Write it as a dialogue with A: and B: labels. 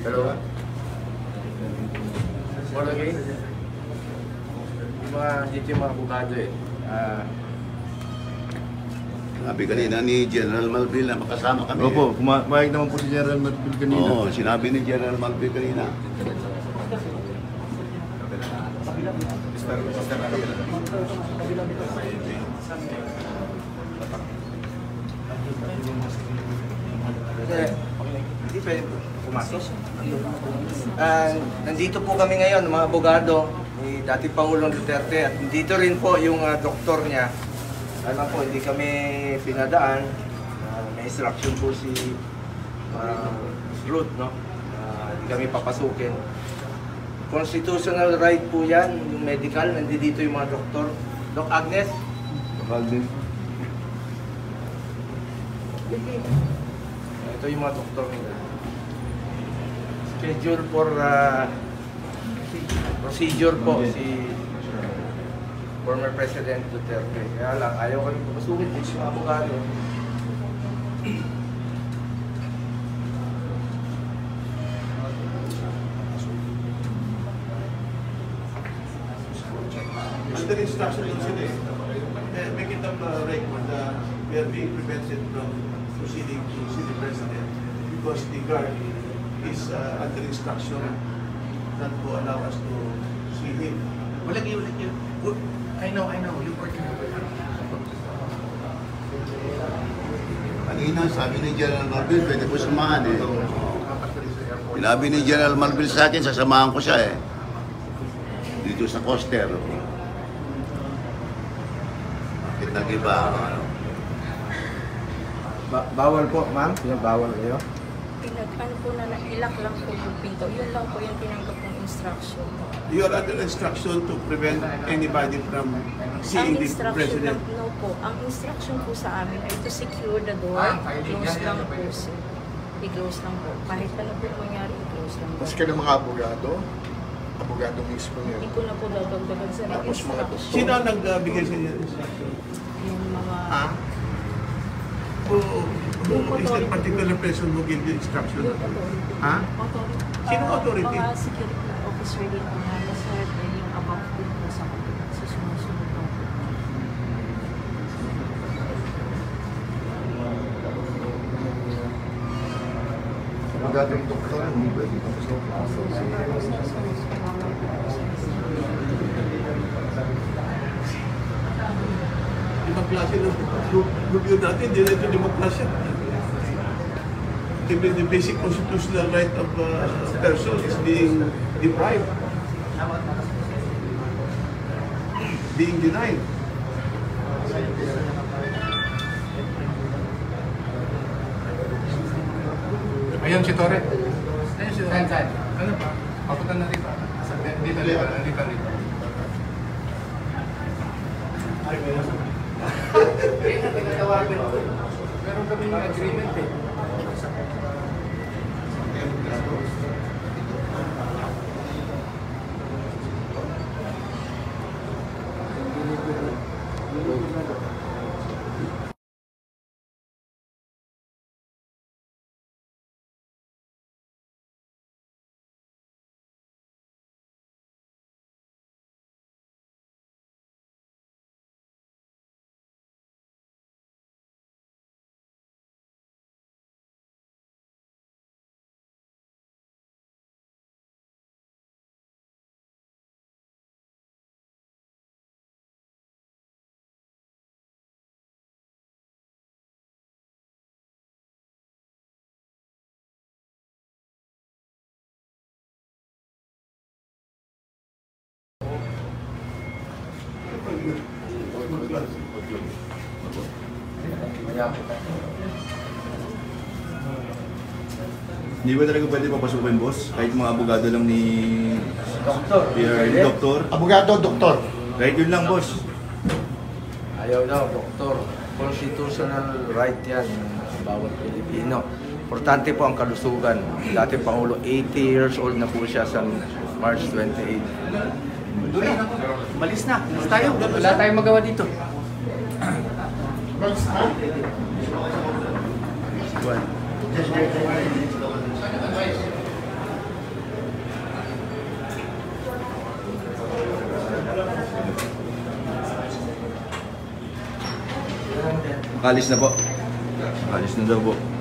A: Hello? What again? Dito yung mga abogado eh.
B: Sabi kanina ni General Malville na makasama kami.
C: Opo, pumayag naman po si General Malville kanina.
B: Oo, sinabi ni General Malville kanina.
A: Hindi pwede pumasok. Nandito po kami ngayon, mga abogado, ni dating Pangulong Duterte, at dito rin po yung doktor niya. Alam po, hindi kami pinadaan. May instruction po si Ruth, no? Hindi kami papasukin. Constitutional right po yan, yung medical, nandito yung mga doktor. Doc Agnes?
C: Agnes.
A: Ito yung mga doktor nila. Schedule for procedure po si former President Duterte. Kaya lang, ayaw kami papasukin din sa abogado.
D: Under instruction incident, make it up record that we are being prevented from proceeding to see the President because the guard is under instruction not to allow us to see him.
E: Walang yun. I know. You're working with it.
B: Kanina, sabi ni General Malville, pwede po samahan eh. Sinabi ni General Malville sa akin, sasamahan ko siya eh. Dito sa Coster. Bakit nag-iba?
A: Bawal po, ma'am? Bawal kayo?
F: Ano po na ilak lang po yung pinto. Yun lang po yung tinanggap ng instruction.
D: You are under instruction to prevent anybody from seeing the President.
F: No po. Ang instruction po sa amin ay to secure the door. Close lang po, sir. I-close lang po. Kahit ano po mangyari, i-close lang po.
E: Mas ka ng mga abogado? Abogado mismo yun.
F: Hindi ko na po dadagdagan sa
E: Tapos mga
F: instruction.
D: Sino ang nagbigay sa inyo instruction?
F: Yung mga...
D: Who is that particular person who gave you instruction? Ha?
F: Authority.
D: Sino authority?
F: Mga security officer din po na nasa yung above din po sa sumusunod po.
C: Magaling doktor, hindi pwede papasok.
D: Ibang klase ng review natin, hindi na ito limang klase. The basic constitutional right of a person is being deprived, being denied.
E: Ayun si Torre. Ayun si Torre. Ano pa? Papunta na rito. Dito. Meron kami ng agreement eh.
C: Hindi ba talaga pwede papasukin, boss? Kahit mga abogado lang ni...
A: Doktor.
C: Doktor?
E: Abogado, doktor.
C: Kahit yun lang, boss.
A: Ayaw daw, doktor. Constitutional right yan ng bawat Pilipino. Importante po ang kalusugan. Dating Pangulo, 80 years old na po siya sa March 28.
E: Malis na. Tayo. Wala tayong magawa dito.
A: Well, Nakalis na po. Nakalis na daw po.